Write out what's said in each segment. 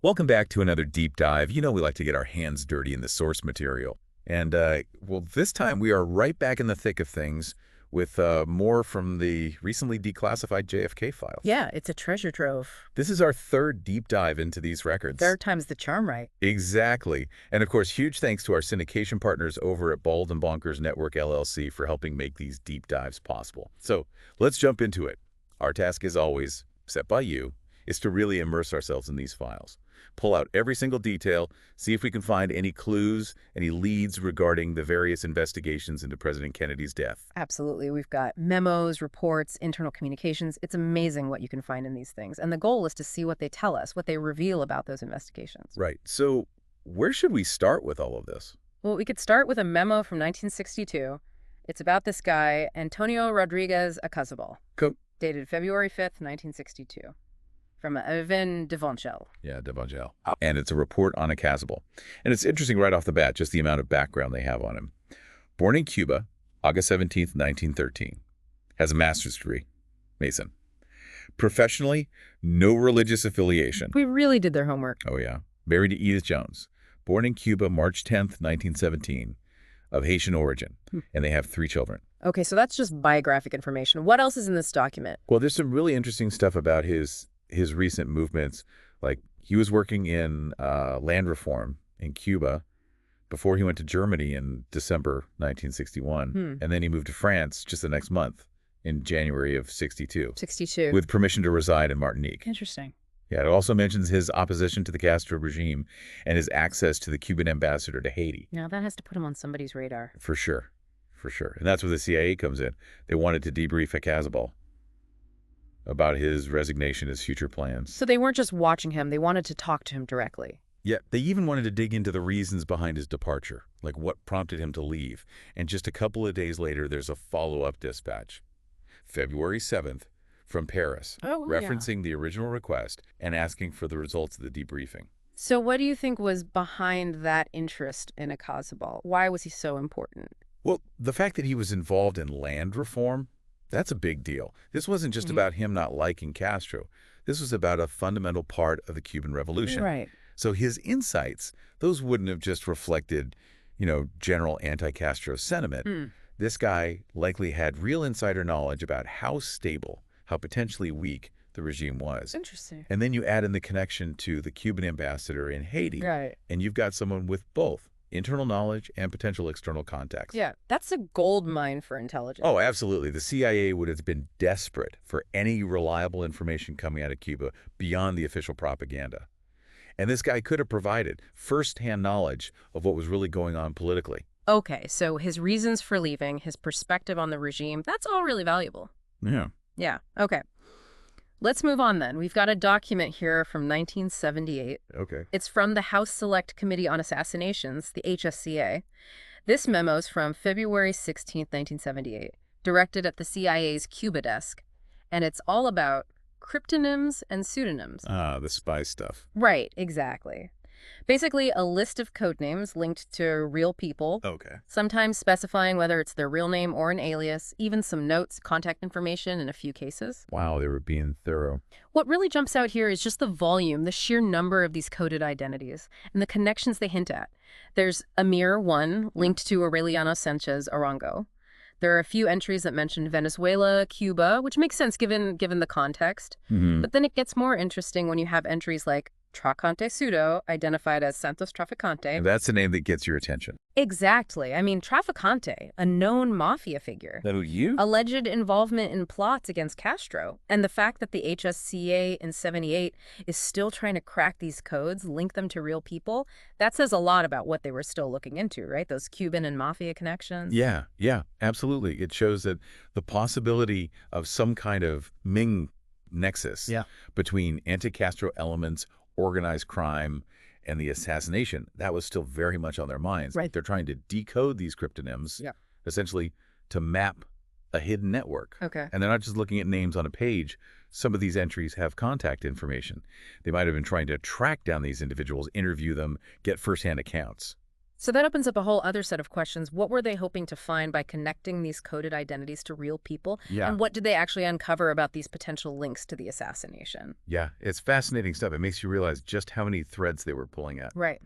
Welcome back to another deep dive. You know we like to get our hands dirty in the source material. And, well, this time we are right back in the thick of things with more from the recently declassified JFK files. Yeah, it's a treasure trove. This is our third deep dive into these records. Third time's the charm, right? Exactly. And, of course, huge thanks to our syndication partners over at Bald and Bonkers Network, LLC for helping make these deep dives possible. So let's jump into it. Our task, as always, set by you, is to really immerse ourselves in these files. Pull out every single detail, see if we can find any clues, any leads regarding the various investigations into President Kennedy's death. Absolutely. We've got memos, reports, internal communications. It's amazing what you can find in these things. And the goal is to see what they tell us, what they reveal about those investigations. Right. So where should we start with all of this? Well, we could start with a memo from 1962. It's about this guy, Antonio Rodriguez Acazabal, Cool. dated February 5th, 1962. From Evan Devonshell. Yeah, Devonshell. And it's a report on Acazabal. And it's interesting right off the bat, just the amount of background they have on him. Born in Cuba, August 17th, 1913. Has a master's degree. Mason. Professionally, no religious affiliation. We really did their homework. Oh, yeah. Married to Edith Jones. Born in Cuba, March 10th, 1917. Of Haitian origin. And they have 3 children. Okay, so that's just biographic information. What else is in this document? Well, there's some really interesting stuff about his recent movements. Like, he was working in land reform in Cuba before he went to Germany in December 1961. And then he moved to France just the next month in January of 62. 62. With permission to reside in Martinique. Interesting. Yeah, it also mentions his opposition to the Castro regime and his access to the Cuban ambassador to Haiti. Now, that has to put him on somebody's radar. For sure. For sure. And that's where the CIA comes in. They wanted to debrief Acazabal about his resignation, his future plans. So they weren't just watching him, they wanted to talk to him directly. Yeah, they even wanted to dig into the reasons behind his departure, like what prompted him to leave. And just a couple of days later, there's a follow-up dispatch. February 7th, from Paris, referencing the original request and asking for the results of the debriefing. So what do you think was behind that interest in Acazabal? Why was he so important? Well, the fact that he was involved in land reform, that's a big deal. This wasn't just about him not liking Castro. This was about a fundamental part of the Cuban Revolution. Right. So his insights, those wouldn't have just reflected, general anti-Castro sentiment. This guy likely had real insider knowledge about how stable, how potentially weak the regime was. Interesting. And then you add in the connection to the Cuban ambassador in Haiti. Right. And you've got someone with both internal knowledge and potential external contacts. Yeah, that's a gold mine for intelligence. Oh, absolutely. The CIA would have been desperate for any reliable information coming out of Cuba beyond the official propaganda. And this guy could have provided first-hand knowledge of what was really going on politically. Okay, so his reasons for leaving, his perspective on the regime, that's all really valuable. Yeah. Yeah, okay. Let's move on then. We've got a document here from 1978. Okay. It's from the House Select Committee on Assassinations, the HSCA. This memo's from February 16, 1978, directed at the CIA's Cuba desk. And it's all about cryptonyms and pseudonyms. Ah, the spy stuff. Right, exactly. Basically, a list of code names linked to real people, Okay. sometimes specifying whether it's their real name or an alias, even some notes, contact information in a few cases. Wow, they were being thorough. What really jumps out here is just the volume, the sheer number of these coded identities, and the connections they hint at. There's Amir 1, linked to Aureliano Sanchez Arango. There are a few entries that mention Venezuela, Cuba, which makes sense given the context. But then it gets more interesting when you have entries like Trafficante Pseudo, identified as Santos Trafficante. And that's the name that gets your attention. Exactly. I mean, Trafficante, a known mafia figure. That you? Alleged involvement in plots against Castro. And the fact that the HSCA in 78 is still trying to crack these codes, link them to real people, that says a lot about what they were still looking into, right? Those Cuban and mafia connections. Yeah, absolutely. It shows that the possibility of some kind of Ming nexus between anti-Castro elements, organized crime, and the assassination, that was still very much on their minds. Right. They're trying to decode these cryptonyms, essentially to map a hidden network. Okay. And they're not just looking at names on a page. Some of these entries have contact information. They might have been trying to track down these individuals, interview them, get firsthand accounts. So that opens up a whole other set of questions. What were they hoping to find by connecting these coded identities to real people? Yeah. And what did they actually uncover about these potential links to the assassination? Yeah, it's fascinating stuff. It makes you realize just how many threads they were pulling at. Right.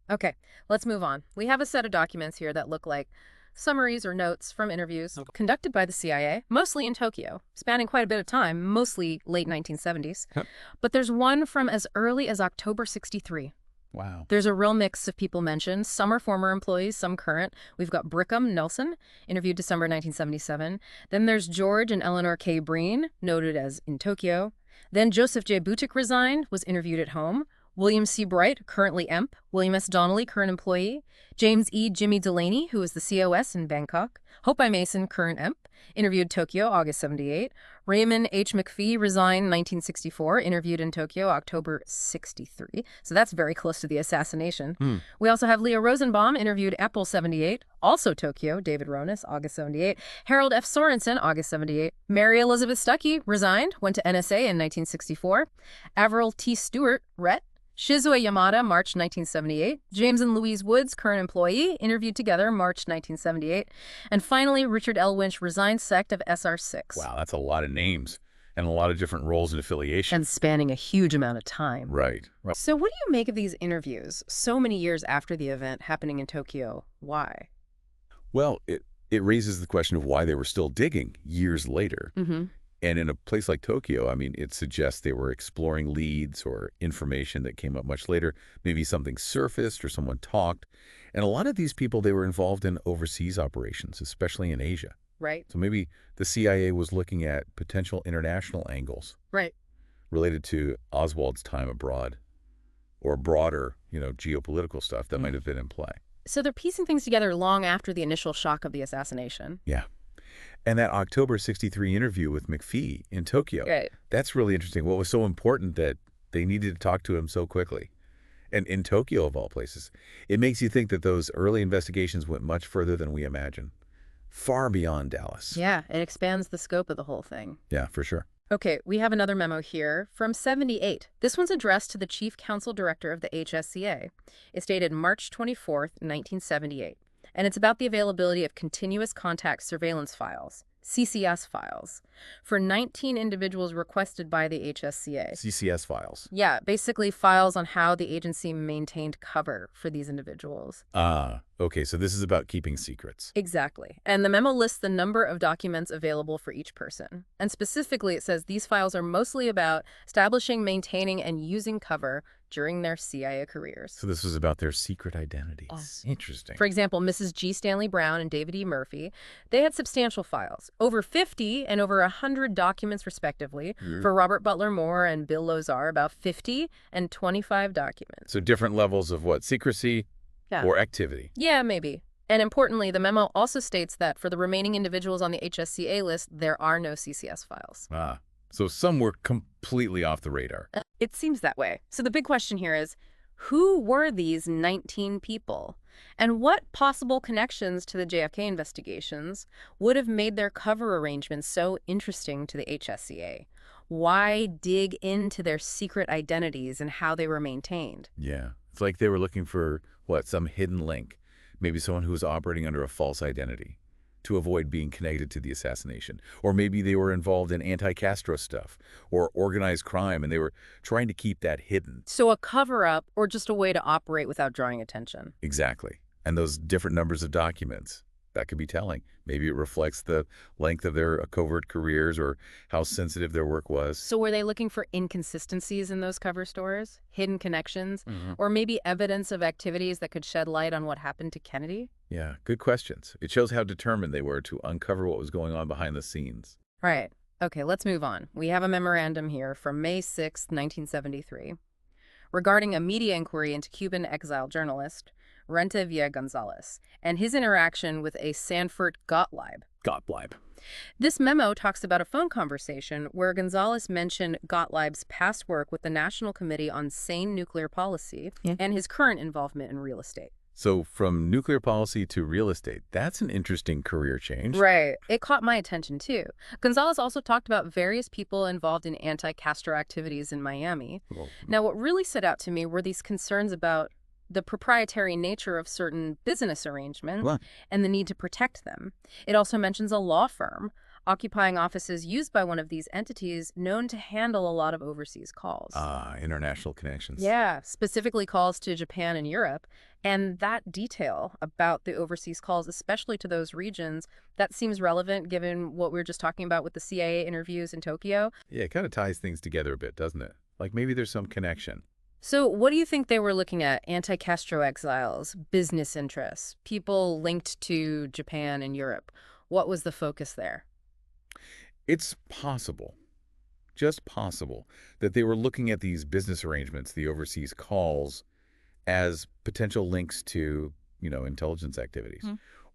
Okay, let's move on. We have a set of documents here that look like summaries or notes from interviews conducted by the CIA, mostly in Tokyo, spanning quite a bit of time, mostly late 1970s. Huh. But there's one from as early as October 63. Wow. There's a real mix of people mentioned. Some are former employees, some current. We've got Brickham Nelson, interviewed December 1977. Then there's George and Eleanor K. Breen, noted as in Tokyo. Then Joseph J. Butik resigned, was interviewed at home. William C. Bright, currently EMP. William S. Donnelly, current employee. James E. Jimmy Delaney, who was the COS in Bangkok. Hope I. Mason, current EMP. Interviewed Tokyo, August 78. Raymond H. McPhee resigned 1964, interviewed in Tokyo, October 63. So that's very close to the assassination. We also have Leah Rosenbaum, interviewed April 78, also Tokyo, David Ronis, August 78. Harold F. Sorensen, August 78. Mary Elizabeth Stuckey resigned, went to NSA in 1964. Avril T. Stewart, Rhett. Shizue Yamada, March 1978. James and Louise Woods, current employee, interviewed together, March 1978. And finally, Richard L. Winch resigned sect of SR6. Wow, that's a lot of names and a lot of different roles and affiliations. And spanning a huge amount of time. Right. So what do you make of these interviews so many years after the event happening in Tokyo? Why? Well, it raises the question of why they were still digging years later. And in a place like Tokyo, I mean, it suggests they were exploring leads or information that came up much later. Maybe something surfaced or someone talked. And a lot of these people, they were involved in overseas operations, especially in Asia. Right. So maybe the CIA was looking at potential international angles. Right. Related to Oswald's time abroad or broader, geopolitical stuff that might have been in play. So they're piecing things together long after the initial shock of the assassination. Yeah. And that October 63 interview with McPhee in Tokyo, Right. That's really interesting. What was so important that they needed to talk to him so quickly? And in Tokyo, of all places, it makes you think that those early investigations went much further than we imagine. Far beyond Dallas. Yeah, it expands the scope of the whole thing. Yeah, for sure. Okay, we have another memo here from 78. This one's addressed to the Chief Counsel Director of the HSCA. It's dated March 24th, 1978. And it's about the availability of continuous contact surveillance files, CCS files, for 19 individuals requested by the HSCA. CCS files. Yeah, basically files on how the agency maintained cover for these individuals. Okay, so this is about keeping secrets. Exactly. And the memo lists the number of documents available for each person. And specifically, it says these files are mostly about establishing, maintaining, and using cover during their CIA careers. So this was about their secret identities. Interesting. For example, Mrs. G. Stanley Brown and David E. Murphy, they had substantial files, over 50 and over 100 documents respectively. For Robert Butler Moore and Bill Lozar, about 50 and 25 documents. So different levels of what? Secrecy or activity? Yeah, maybe. And importantly, the memo also states that for the remaining individuals on the HSCA list, there are no CCS files. So some were completely off the radar. It seems that way. So the big question here is, who were these 19 people? And what possible connections to the JFK investigations would have made their cover arrangements so interesting to the HSCA? Why dig into their secret identities and how they were maintained? Yeah. It's like they were looking for, some hidden link. Maybe someone who was operating under a false identity to avoid being connected to the assassination. Or maybe they were involved in anti-Castro stuff or organized crime, and they were trying to keep that hidden. So a cover-up or just a way to operate without drawing attention. Exactly. And those different numbers of documents, that could be telling. Maybe it reflects the length of their covert careers or how sensitive their work was. So were they looking for inconsistencies in those cover stories, hidden connections, or maybe evidence of activities that could shed light on what happened to Kennedy? Yeah, good questions. It shows how determined they were to uncover what was going on behind the scenes. Right. Okay, let's move on. We have a memorandum here from May 6, 1973, regarding a media inquiry into Cuban exile journalist Renta Villa Gonzalez and his interaction with a Sanford Gottlieb. This memo talks about a phone conversation where Gonzalez mentioned Gottlieb's past work with the National Committee on Sane Nuclear Policy and his current involvement in real estate. So from nuclear policy to real estate, that's an interesting career change. Right. It caught my attention, too. Gonzalez also talked about various people involved in anti-Castro activities in Miami. Now, what really stood out to me were these concerns about the proprietary nature of certain business arrangements What? and the need to protect them. It also mentions a law firm occupying offices used by one of these entities known to handle a lot of overseas calls. Ah, international connections. Yeah, specifically calls to Japan and Europe. And that detail about the overseas calls, especially to those regions, that seems relevant given what we were just talking about with the CIA interviews in Tokyo. Yeah, it kind of ties things together a bit, doesn't it? Like maybe there's some connection. So what do you think they were looking at? Anti-Castro exiles, business interests, people linked to Japan and Europe. What was the focus there? It's possible, just possible, that they were looking at these business arrangements, the overseas calls, as potential links to, intelligence activities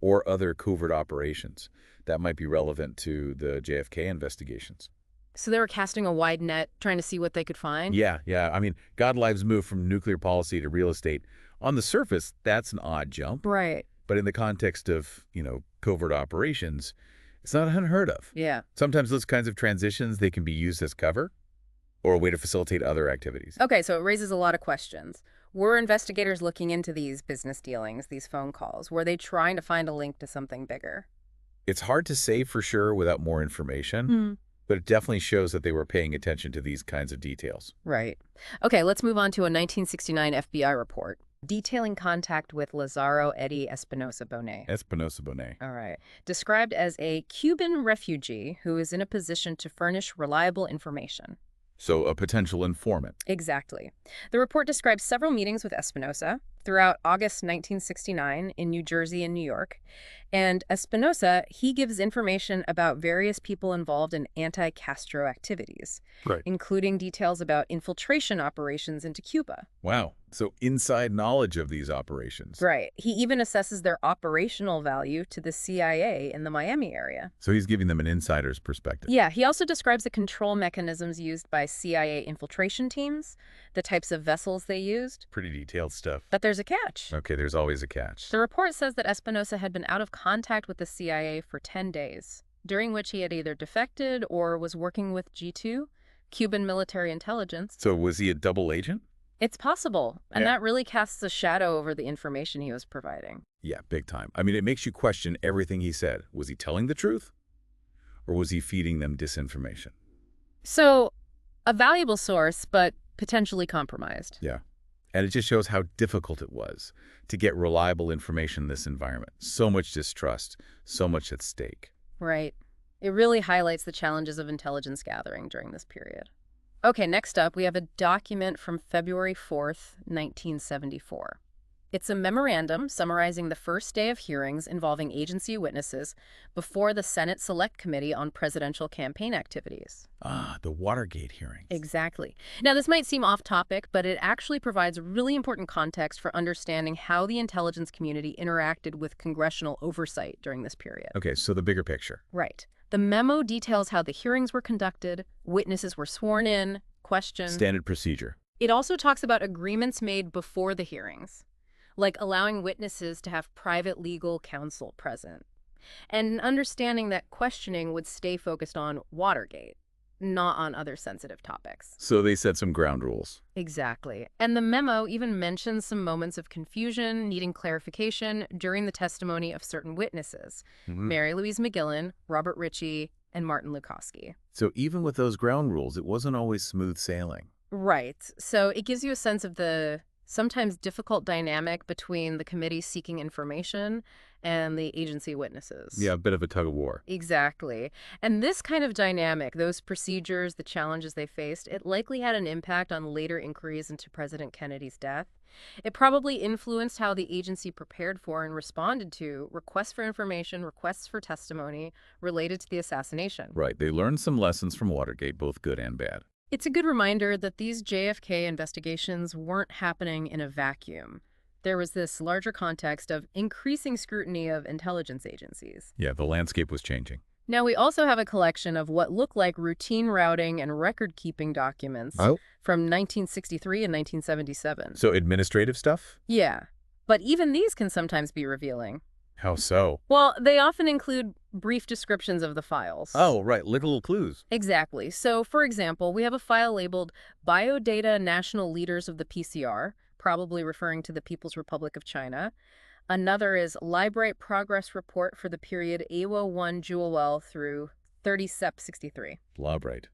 or other covert operations that might be relevant to the JFK investigations. So they were casting a wide net, trying to see what they could find? Yeah, yeah. I mean, Godlive's move from nuclear policy to real estate, on the surface, that's an odd jump. Right. But in the context of, covert operations, it's not unheard of. Yeah. Sometimes those kinds of transitions, they can be used as cover or a way to facilitate other activities. Okay, so it raises a lot of questions. Were investigators looking into these business dealings, these phone calls? Were they trying to find a link to something bigger? It's hard to say for sure without more information, but it definitely shows that they were paying attention to these kinds of details. Right. Okay, let's move on to a 1969 FBI report detailing contact with Lazaro Eddie Espinosa Bonet. Espinosa Bonet. All right. Described as a Cuban refugee who is in a position to furnish reliable information. So a potential informant. Exactly. The report describes several meetings with Espinosa throughout August 1969 in New Jersey and New York. And Espinosa, he gives information about various people involved in anti-Castro activities, Right. including details about infiltration operations into Cuba. Wow. So inside knowledge of these operations. Right. He even assesses their operational value to the CIA in the Miami area. So he's giving them an insider's perspective. Yeah, he also describes the control mechanisms used by CIA infiltration teams, the types of vessels they used. Pretty detailed stuff. But there's a catch. Okay, there's always a catch. The report says that Espinosa had been out of contact with the CIA for 10 days, during which he had either defected or was working with G2, Cuban military intelligence. So was he a double agent? It's possible, and Yeah. that really casts a shadow over the information he was providing. Yeah, big time. I mean, it makes you question everything he said. Was he telling the truth? Or was he feeding them disinformation? So, a valuable source, but potentially compromised. Yeah. And it just shows how difficult it was to get reliable information in this environment. So much distrust, so much at stake. Right. It really highlights the challenges of intelligence gathering during this period. Okay, next up, we have a document from February 4th, 1974. It's a memorandum summarizing the first day of hearings involving agency witnesses before the Senate Select Committee on Presidential Campaign Activities. Ah, the Watergate hearings. Exactly. Now, this might seem off topic, but it actually provides really important context for understanding how the intelligence community interacted with congressional oversight during this period. Okay, so the bigger picture. Right. The memo details how the hearings were conducted, witnesses were sworn in, questioned. Standard procedure. It also talks about agreements made before the hearings, like allowing witnesses to have private legal counsel present, and understanding that questioning would stay focused on Watergate, not on other sensitive topics. So they set some ground rules. Exactly. And the memo even mentions some moments of confusion needing clarification during the testimony of certain witnesses, Mary Louise McGillen, Robert Ritchie, and Martin Lukowski. So even with those ground rules, it wasn't always smooth sailing. Right. So it gives you a sense of the sometimes difficult dynamic between the committee seeking information and the agency witnesses. Yeah, a bit of a tug of war. Exactly. And this kind of dynamic, those procedures, the challenges they faced, it likely had an impact on later inquiries into President Kennedy's death. It probably influenced how the agency prepared for and responded to requests for information, requests for testimony related to the assassination. Right. They learned some lessons from Watergate, both good and bad. It's a good reminder that these JFK investigations weren't happening in a vacuum. There was this larger context of increasing scrutiny of intelligence agencies. Yeah, the landscape was changing. Now, we also have a collection of what look like routine routing and record-keeping documents from 1963 and 1977. So administrative stuff? Yeah, but even these can sometimes be revealing. How so? Well, they often include brief descriptions of the files. Oh, right, little clues. Exactly. So, for example, we have a file labeled Biodata National Leaders of the PCR, probably referring to the People's Republic of China. Another is Librate Progress Report for the period Awo 1 Juwel through 30 Sep 63. Labright.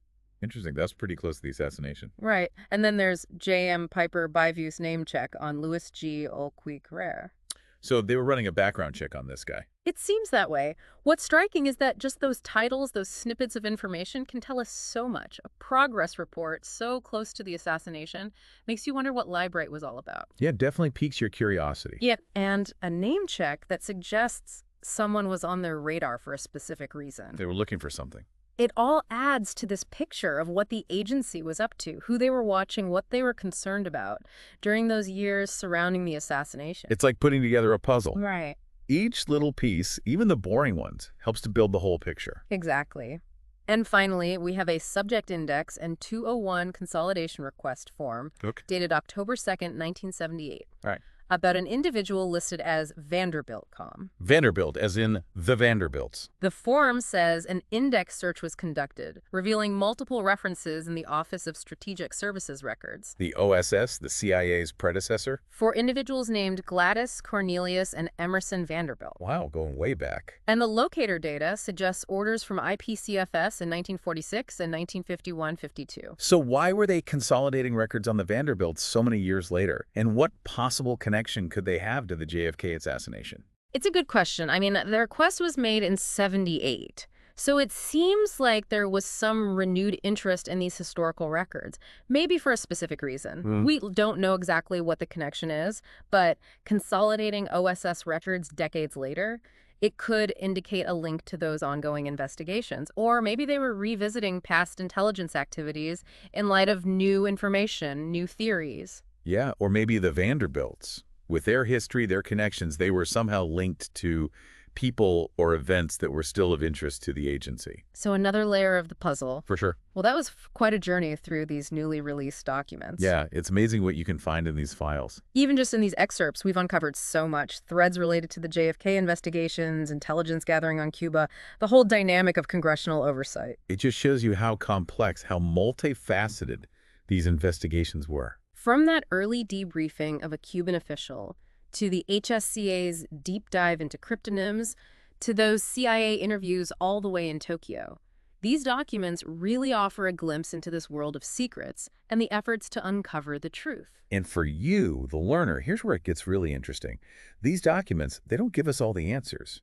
Interesting. That's pretty close to the assassination. Right. And then there's J.M. Piper Byview's name check on Louis G. Olquique-Rare. So they were running a background check on this guy. It seems that way. What's striking is that just those titles, those snippets of information can tell us so much. A progress report so close to the assassination makes you wonder what Librate was all about. Yeah, definitely piques your curiosity. Yeah, and a name check that suggests someone was on their radar for a specific reason. They were looking for something. It all adds to this picture of what the agency was up to, who they were watching, what they were concerned about during those years surrounding the assassination. It's like putting together a puzzle. Right. Each little piece, even the boring ones, helps to build the whole picture. Exactly. And finally, we have a subject index and 201 consolidation request form dated October 2nd, 1978. All right. About an individual listed as Vanderbilt.com. Vanderbilt, as in the Vanderbilts. The form says an index search was conducted, revealing multiple references in the Office of Strategic Services records. The OSS, the CIA's predecessor? For individuals named Gladys, Cornelius, and Emerson Vanderbilt. Wow, going way back. And the locator data suggests orders from IPCFS in 1946 and 1951-52. So why were they consolidating records on the Vanderbilts so many years later? And what possible connection could they have to the JFK assassination? It's a good question. I mean, the request was made in 78. So it seems like there was some renewed interest in these historical records, maybe for a specific reason. We don't know exactly what the connection is, but consolidating OSS records decades later, it could indicate a link to those ongoing investigations. Or maybe they were revisiting past intelligence activities in light of new information, new theories. Yeah, or maybe the Vanderbilts. With their history, their connections, they were somehow linked to people or events that were still of interest to the agency. So another layer of the puzzle. For sure. Well, that was quite a journey through these newly released documents. Yeah, it's amazing what you can find in these files. Even just in these excerpts, we've uncovered so much. Threads related to the JFK investigations, intelligence gathering on Cuba, the whole dynamic of congressional oversight. It just shows you how complex, how multifaceted these investigations were. From that early debriefing of a Cuban official, to the HSCA's deep dive into cryptonyms, to those CIA interviews all the way in Tokyo, these documents really offer a glimpse into this world of secrets and the efforts to uncover the truth. And for you, the learner, here's where it gets really interesting. These documents, they don't give us all the answers,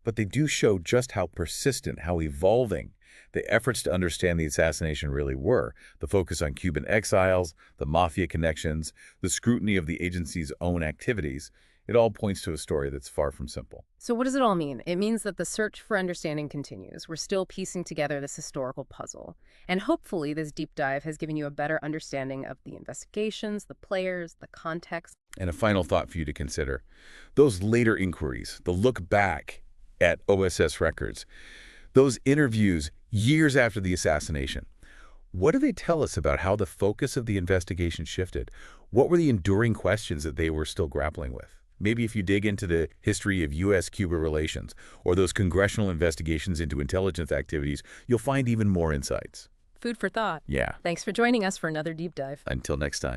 but they do show just how persistent, how evolving the efforts to understand the assassination really were. The focus on Cuban exiles, the mafia connections, the scrutiny of the agency's own activities, it all points to a story that's far from simple. So what does it all mean? It means that the search for understanding continues. We're still piecing together this historical puzzle. And hopefully this deep dive has given you a better understanding of the investigations, the players, the context. And a final thought for you to consider. Those later inquiries, the look back at OSS records, those interviews years after the assassination, what do they tell us about how the focus of the investigation shifted? What were the enduring questions that they were still grappling with? Maybe if you dig into the history of U.S.-Cuba relations or those congressional investigations into intelligence activities, you'll find even more insights. Food for thought. Yeah. Thanks for joining us for another deep dive. Until next time.